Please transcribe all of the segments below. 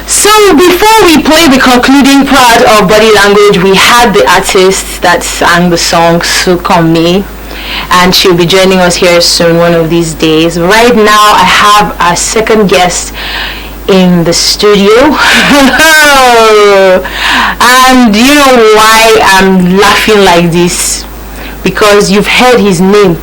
So before we play the concluding part of body language, we had the artist that sang the song Sukomi, and she'll be joining us here soon one of these days. Right now I have our second guest in the studio. And you know why I'm laughing like this? Because you've heard his name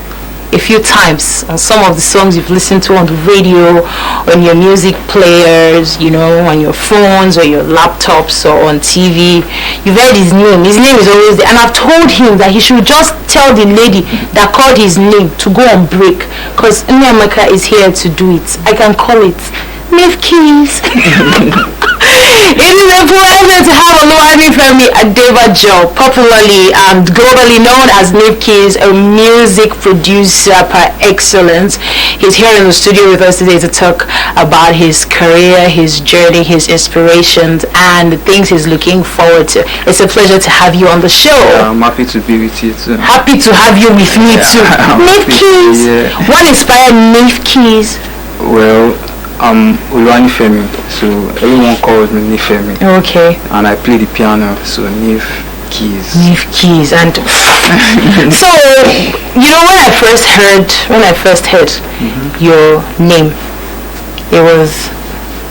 a few times on some of the songs you've listened to on the radio, on your music players, you know, on your phones or your laptops or on TV. You've heard his name. His name is always there. And I've told him that he should just tell the lady that called his name to go on break, because Nneamaka is here to do it. I can call it Niphkeys. It is a pleasure to have Nwadei Adebajo, popularly and globally known as Niphkeys, a music producer par excellence. He's here in the studio with us today to talk about his career, his journey, his inspirations, and the things he's looking forward to. It's a pleasure to have you on the show. I'm happy to be with you too. Happy to have you with me too. Niphkeys. What inspired Niphkeys? Well, I'm Nifemi, so everyone calls me Nifemi. Okay. And I play the piano, so Niphkeys. Niphkeys, and so you know when I first heard your name, it was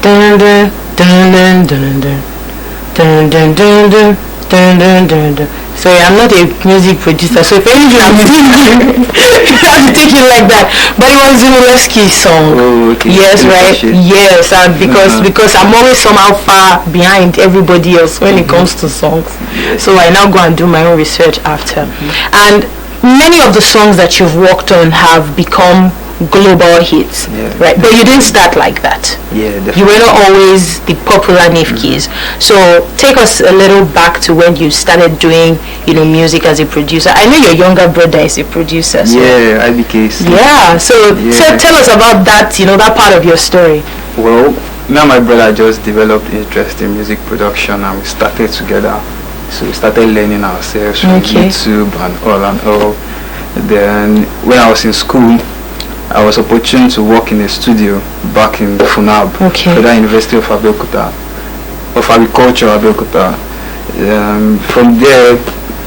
dun dun dun dun dun dun dun dun dun dun dun dun dun. Sorry, I'm not a music producer, so if anything I'm doing, you have to take it like that. But it was Zululeski's song. Oh, okay. Yes, right? Yes, and because I'm always somehow far behind everybody else when it comes to songs. So I now go and do my own research after. And many of the songs that you've worked on have become global hits, right? But you didn't start like that. Yeah, definitely. You were not always the popular Niphkeys. So take us a little back to when you started doing, you know, music as a producer. I know your younger brother is a producer. So yeah, IBK. Yeah, so tell us about that, you know, that part of your story. Well, me and my brother just developed interest in music production, and we started together. So we started learning ourselves from YouTube and all. Then when I was in school, I was opportune to work in a studio back in Funab, Federal University of Abeokuta, of Agriculture, Abeokuta. From there,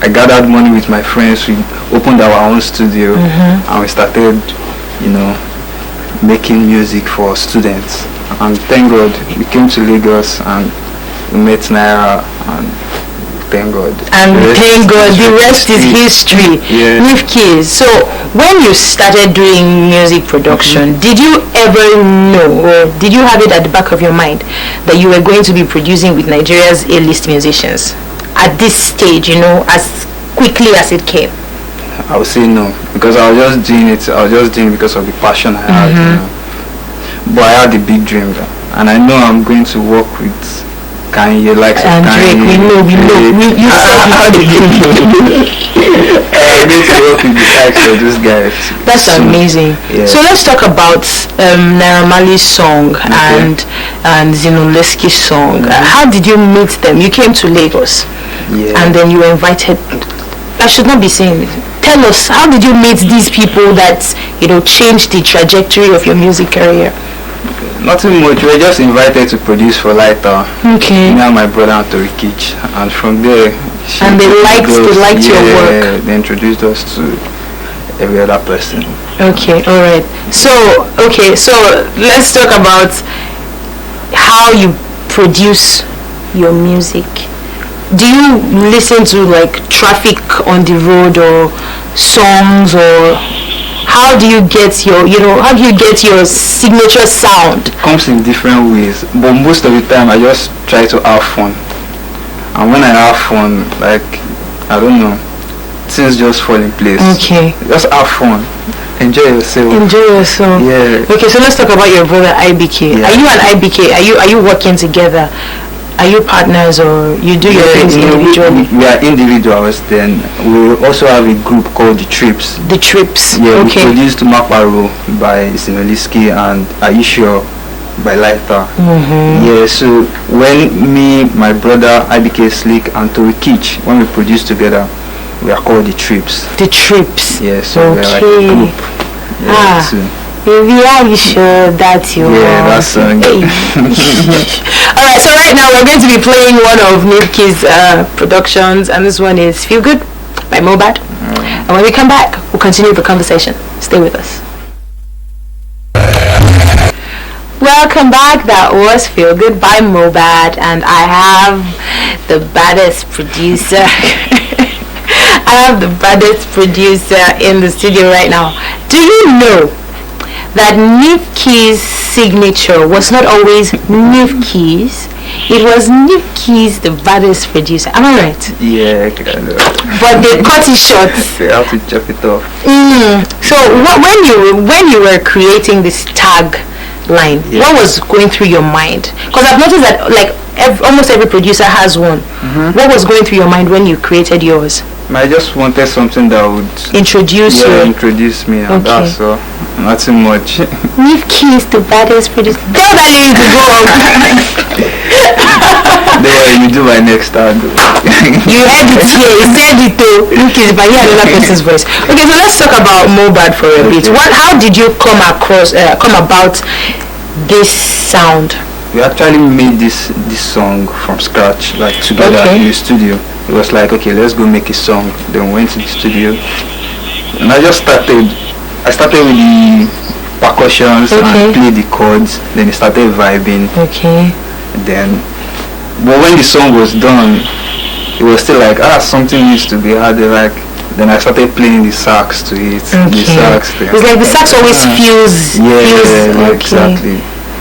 I gathered money with my friends. We opened our own studio, and we started, you know, making music for students. And thank God, we came to Lagos and we met Naira, and thank God. And thank God, the rest is history. Niphkeys. So when you started doing music production, did you ever know, or did you have it at the back of your mind, that you were going to be producing with Nigeria's A-list musicians at this stage, you know, as quickly as it came? I would say no, because I was just doing it. Because of the passion I had. You know. But I had a big dream, and I know I'm going to work with Kanye, likes of Kanye. We know. You said I need to work with the likes of those guys. That's amazing. Yeah. So let's talk about Naira song and Zululeski's song. How did you meet them? You came to Lagos, and then you were invited. I should not be saying it. Tell us, how did you meet these people that, you know, changed the trajectory of your music career? Nothing much. We were just invited to produce for Lighter. Okay. Me and my brother Antorikich, and from there. And they liked your work. They introduced us to every other person. Okay, all right. So let's talk about how you produce your music. Do you listen to like traffic on the road or songs, or how do you get your signature sound? It comes in different ways, but most of the time I just try to have fun. And when I have fun, like, I don't know, things just fall in place. Okay. Just have fun. Enjoy yourself. Yeah. Okay, so let's talk about your brother IBK. Are you and IBK, are you working together? Are you partners, or you do your things individually? We are individuals. Then we also have a group called The Trips. The Trips. Yeah, we produced Makbaro by Zululeski and Aisha by Lighter. Yeah, so when me, my brother IBK Slick and Tori Kitch, when we produce together, we are called The Trips. The Trips. Yeah, so we're like a group. Baby, are you sure that you that's song. Alright, so right we're going to be playing one of Niphkeys' productions, and this one is Feel Good by Mobad. And when we come back, we'll continue the conversation. Stay with us. Welcome back. That was Feel Good by Mobad, and I have the baddest producer. I have the baddest producer in the studio right now. Do you know that Niphkeys' signature was not always Niphkeys? It was Niphkeys, the baddest producer. Am I right? Yeah, kind of. But they cut it short. They have to chop it off. So when you were creating this tag line, what was going through your mind? Because I've noticed that almost every producer has one. What was going through your mind when you created yours? I just wanted something that would introduce me, and that's all. Nothing much. Niphkeys, the baddest producer. Tell that lady to go on. Don't worry, you do my next time. You heard it here. You said it too. Niphkeys, but you had another person's voice. Okay, so let's talk about Mobad for a bit. How did you come about this sound? We actually made this song from scratch, together in the studio. It was like, okay, let's go make a song. Then went to the studio, and I started with the percussions and played the chords. Then it started vibing. Okay. But when the song was done, it was still like, something needs to be added. Then I started playing the sax to it. The sax. It's like the sax always feels. Yeah, exactly.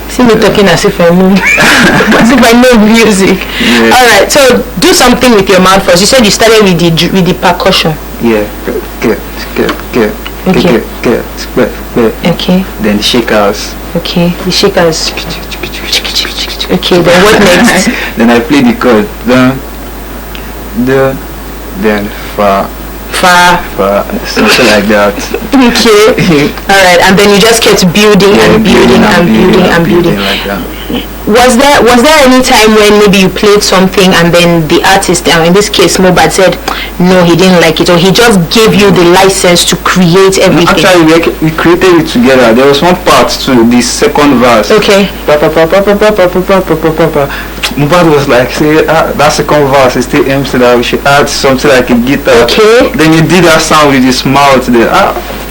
See me talking as if I know, as if I know music. Yeah. All right, so do something with your mouth first. You said you started with the percussion. Yeah. Okay. Then the shakers. Okay, the shakers. Okay, then what next? Then I play the chord. Then fa, something like that. Okay. Alright, and then you just kept building and building like that. Was there any time when maybe you played something and then the artist, in this case Mobad, said no, he didn't like it, or he just gave you the license to create everything? Actually, we created it together. There was one part to the second verse. Okay. Mobad was like, say, that second verse is still empty, that we should add something like a guitar. Okay. Then you did that sound with his mouth there.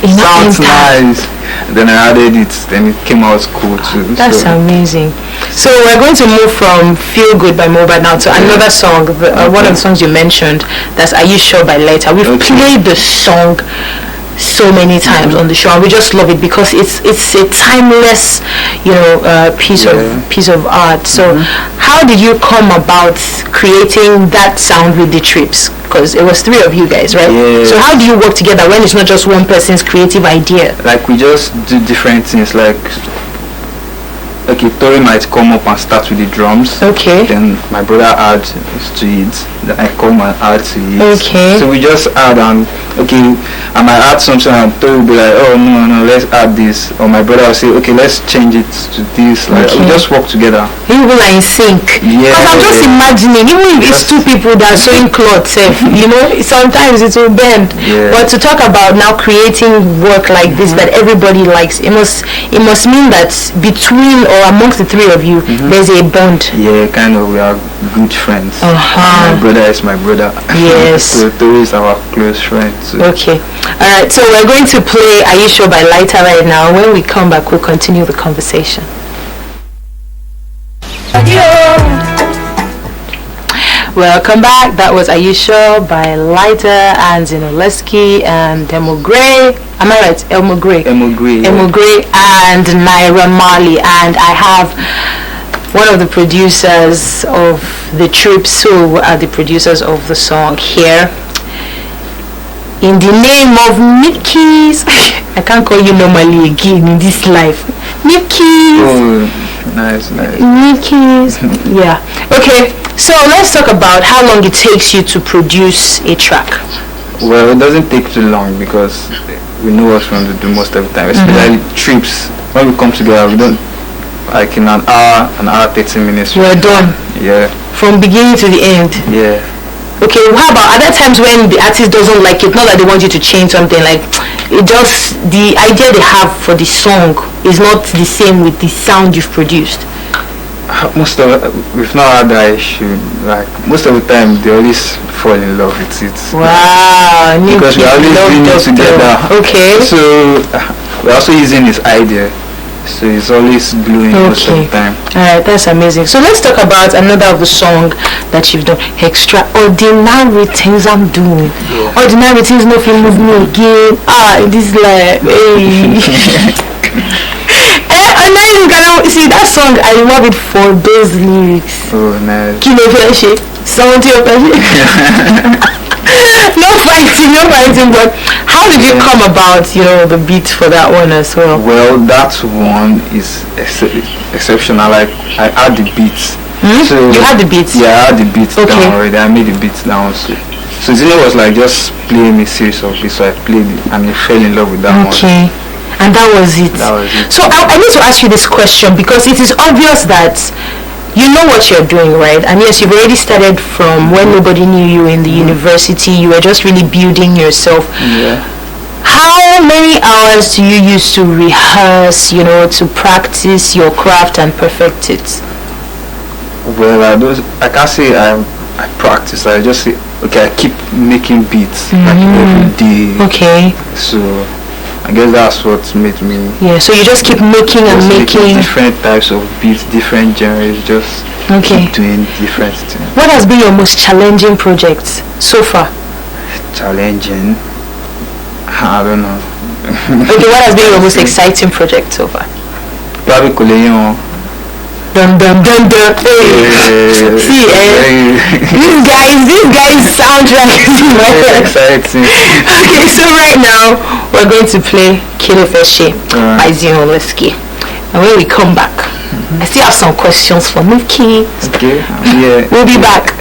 Sounds nice. Then I added it, then it came out cool too. That's amazing. So we're going to move from Feel Good by Mobad now to another song, one of the songs you mentioned, that's Are You Sure by Lighter. We've played the song so many times on the show, and we just love it because it's a timeless piece of art. So how did you come about creating that sound with the trips? Because it was 3 of you guys, right? So how do you work together when it's not just one person's creative idea? We just do different things. Okay, Tori might come up and start with the drums. Okay. Then my brother adds to it. Then I come and add to it. Okay. So we just add and I might add something and Tori will be like, oh no, let's add this. Or my brother will say, okay, let's change it to this. We just work together. You will in sync. Yeah. Because I'm just imagining, even if it's 2 people that are sewing clothes, sometimes it will bend. Yeah. But to talk about now creating work like this that everybody likes, it must mean that between or amongst the 3 of you, there's a bond. Yeah, kind of. We are good friends. My brother is my brother. Yes. So Tori is our close friend. So. Okay. All right. So we're going to play Are You Sure by Lighter right now. When we come back, we'll continue the conversation. Welcome back. That was Are You Sure by Lighter and Zinoleski and Demo Gray. Am I right? Elmo Gray and Naira Marley. And I have one of the producers of the trips who are the producers of the song here. In the name of Niphkeys. I can't call you normally again in this life. Niphkeys. Oh, nice. Niphkeys. Yeah. Okay. So let's talk about how long it takes you to produce a track. Well, it doesn't take too long because we know what we want to do most of the time. Especially trips. When we come together, we don't in an hour, 30 minutes. We're done. Yeah. From beginning to the end. Yeah. Okay, how about other times when the artist doesn't like it, not that they want you to change something, the idea they have for the song is not the same with the sound you've produced? most of we've not had that issue. Like most of the time, they always fall in love with it. Wow, Because we're always doing it together. Okay. So we're also using his idea. So it's always gluing most of the time. Alright, that's amazing. So let's talk about another of the song that you've done. Extraordinary things I'm doing. Yeah. Ordinary things nothing move me again. This is like and then you can see that song. I love it for those lyrics. Oh, nice. No fighting, but how did you come about, the beat for that one as well? Well, that one is exceptional. Like, I had the beats. So you had the beats? Yeah, I had the beats down already. I made the beats down. So Zeno was like just playing a series of beats. So I played it and I fell in love with that one. Okay. And that was it. So I need to ask you this question because it is obvious that you know what you're doing, right? And yes, you've already started from when nobody knew you in the university. You were just really building yourself. Yeah. How many hours do you use to rehearse, to practice your craft and perfect it? Well, I can't say I practice. I just say, okay, I keep making beats like every day. Okay. So I guess that's what made me. Yeah, so you just keep making and making different types of beats, different genres, just keep doing different things. What has been your most challenging project so far? Challenging? I don't know. Okay, what has been your most exciting project so far? Probably Koleon. Dun dun dun dun. Hey. See, these guys soundtrack is very exciting. Okay, so right now we're going to play Kilofeshe by Nneamaka. And when we come back, I still have some questions for Niphkeys. Okay. Yeah. We'll be back.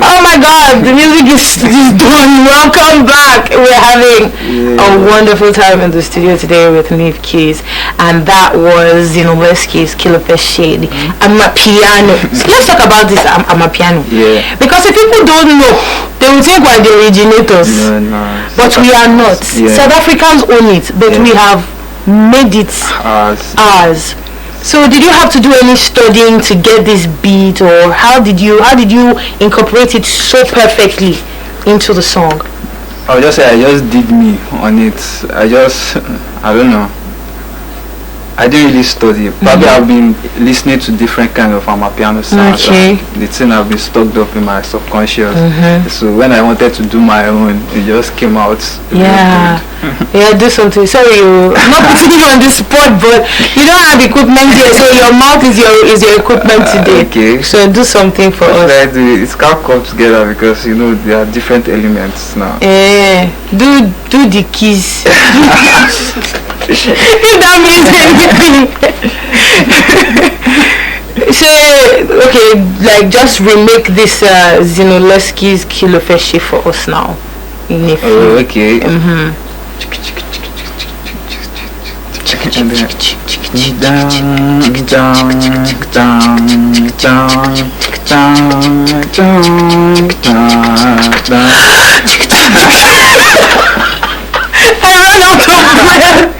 Oh my God, the music is done. Welcome back. We're having a wonderful time in the studio today with Niphkeys, and that was Nneamaka's Kilofeshe. Amapiano. So let's talk about this Amapiano. Yeah. Because if people don't know, they will think we're the originators. No. But we are not. Yeah. South Africans own it, but we have made it ours. So did you have to do any studying to get this beat, or how did you incorporate it so perfectly into the song? I would just say I just did me on it. I don't know. I didn't really study. Probably I've been listening to different kind of Amapiano sounds. Okay. The thing have been stocked up in my subconscious. So when I wanted to do my own, it just came out. Yeah. Do something. Sorry, I'm not putting you on the spot, but you don't have equipment here, so your mouth is your equipment today. Okay. So do something for us. It can't come together because there are different elements now. Do the keys. If that means anything. So okay, like just remake this Nneamaka's Kilofeshe for us now. Okay. I ran out of breath.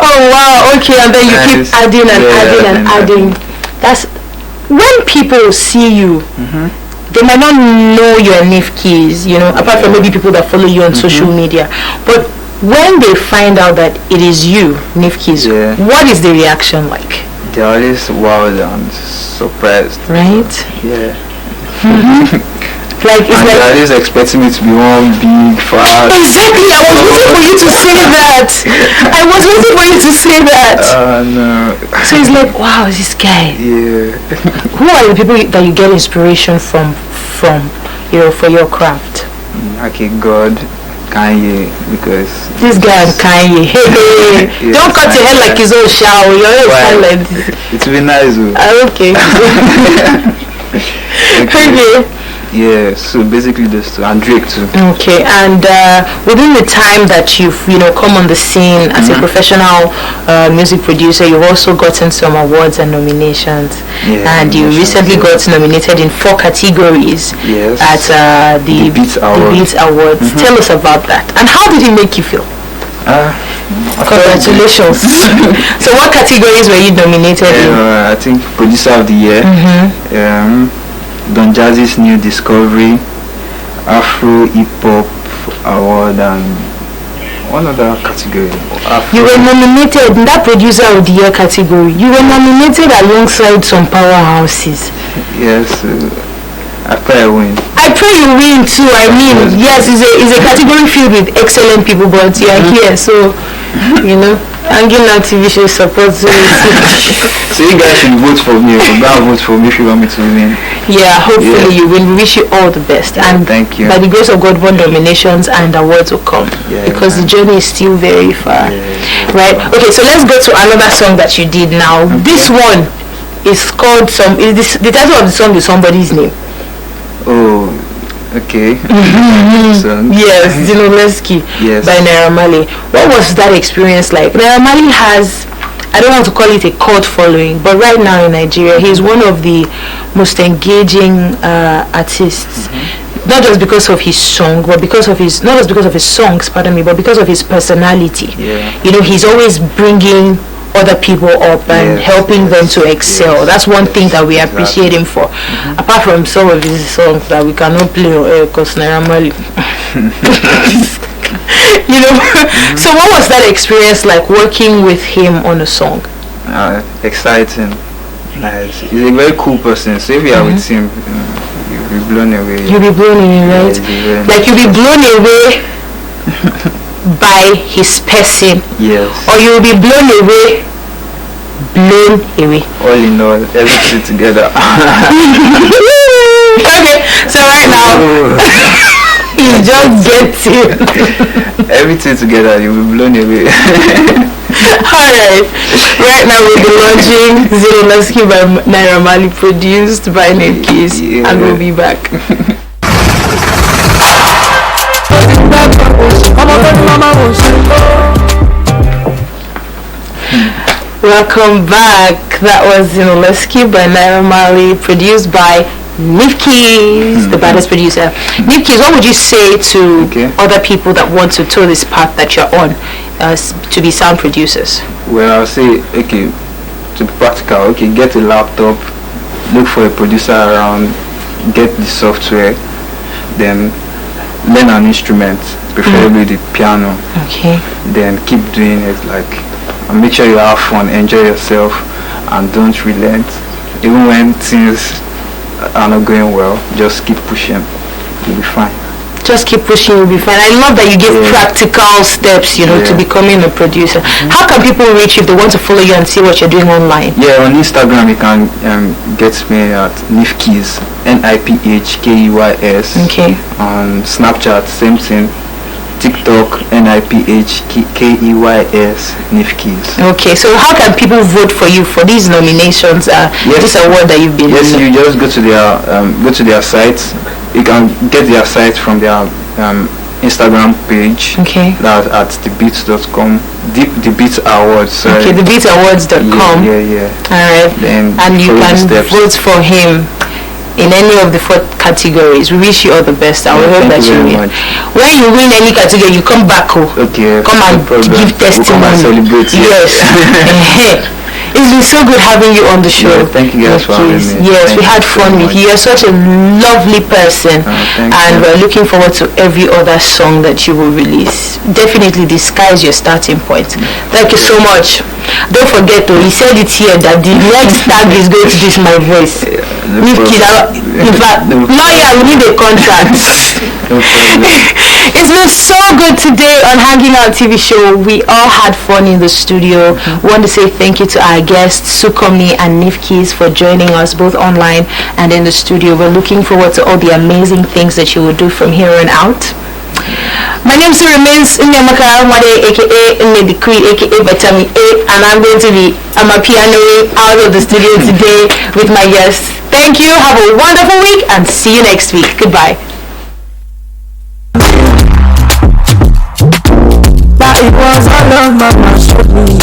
Oh wow, okay, and then you keep adding and adding. That's when people see you, they might not know you're Niphkeys, apart from maybe people that follow you on social media. But when they find out that it is you, Niphkeys, what is the reaction like? They're always wowed and surprised. Right? Yeah. Like it's they're always expecting me to be one big fat. Exactly, I was waiting for you to say that. No. So it's like, wow, this guy. Yeah. Who are the people that you get inspiration from for your craft? Okay, God, Kanye, because this guy and Kanye. Hey, don't cut your hair like his own shower. Your hair is like this. It's really nice. Okay. Okay. Yeah, so basically those two, and Drake too. Okay, and within the time that you've come on the scene as a professional music producer, you've also gotten some awards and nominations. Yeah, and you recently got nominated in 4 categories at the Beats Awards. Tell us about that, and how did it make you feel? Congratulations. So what categories were you nominated in? I think Producer of the Year, Don Jazzy's New Discovery, Afro Hip Hop Award, and one other category. You were nominated in that Producer of the Year category. You were nominated alongside some powerhouses. Yes, I pray I win. I pray you win too. I mean, yes, it's a category filled with excellent people, but you are here, so Hanging Out TV show supports me. So you guys should vote for me. Vote for me if you want me to win. Yeah, hopefully you will. We wish you all the best. And thank you. By the grace of God, more nominations and awards will come. Because the journey is still very far. Right? Okay, so let's go to another song that you did now. Okay. This one is called the title of the song is Somebody's Name. Oh, okay. Yes, Dellectable by Nneamaka. What was that experience like? Nneamaka has, I don't want to call it a cult following, but right now in Nigeria, he's one of the most engaging artists. Not just because of his song, but because of his, not just because of his songs, pardon me, but because of his personality. He's always bringing other people up and helping them to excel. That's one thing that we appreciate him for. Apart from some of his songs that we cannot play on air because Nneamaka. So what was that experience like working with him on a song? Exciting. Nice. He's a very cool person. So if you are with him, you'll be blown away. You'll be blown away, right? Like you'll be blown away by his person. Yes. Or you'll be blown away. All in all, everything together. Okay, so right now he's just getting everything together, you'll be blown away. Alright, right now we'll be launching Dellectable by Nneamaka, produced by Niphkeys, and we'll be back. Welcome back. That was Dellectable by Nneamaka, produced by Niphkeys, the baddest producer. Niphkeys, what would you say to other people that want to tour this path that you're on to be sound producers? Well, I'll say, to be practical, get a laptop, look for a producer around, get the software, then learn an instrument, preferably the piano. Then keep doing it, and make sure you have fun, enjoy yourself, and don't relent. Even when things are not going well, just keep pushing. You'll be fine. Just keep pushing, you'll be fine. I love that you give practical steps, to becoming a producer. How can people reach you if they want to follow you and see what you're doing online? Yeah, on Instagram you can get me at Niphkeys, Niphkeys. On Snapchat, same thing. TikTok, Niphkeys, Niphkeys. Okay, so how can people vote for you for these nominations? This award that you've been. Yes, you just go to their site. You can get their site from their Instagram page. That's at thebeats.com. The Beats Awards. Sorry. Okay, thebeatsawards.com. Yeah. Alright. And you can vote for him in any of the 4 categories. We wish you all the best. I will hope that you win. When you win any category, you come back. Come and give testimony. We'll come and celebrate. Yes. It's been so good having you on the show. Thank you guys for having me. Yes, we had fun with you. You're such a lovely person, and we're looking forward to every other song that you will release. Definitely, the sky is your starting point. Thank you so much. Don't forget, he said it here that the next tag is going to use my voice. In fact, lawyer, we need a contract. It's been so good today on Hanging Out TV show. We all had fun in the studio. We want to say thank you to our guests, Sukomi and Niphkeys, for joining us both online and in the studio. We're looking forward to all the amazing things that you will do from here on out. My name still remains Nneamaka, Nwadei, aka nitty-gritty, aka Vitamin A, and I'm going to be pianoing out of the studio today with my guest Thank you. Have a wonderful week and see you next week. Goodbye. That it was all of my showed me.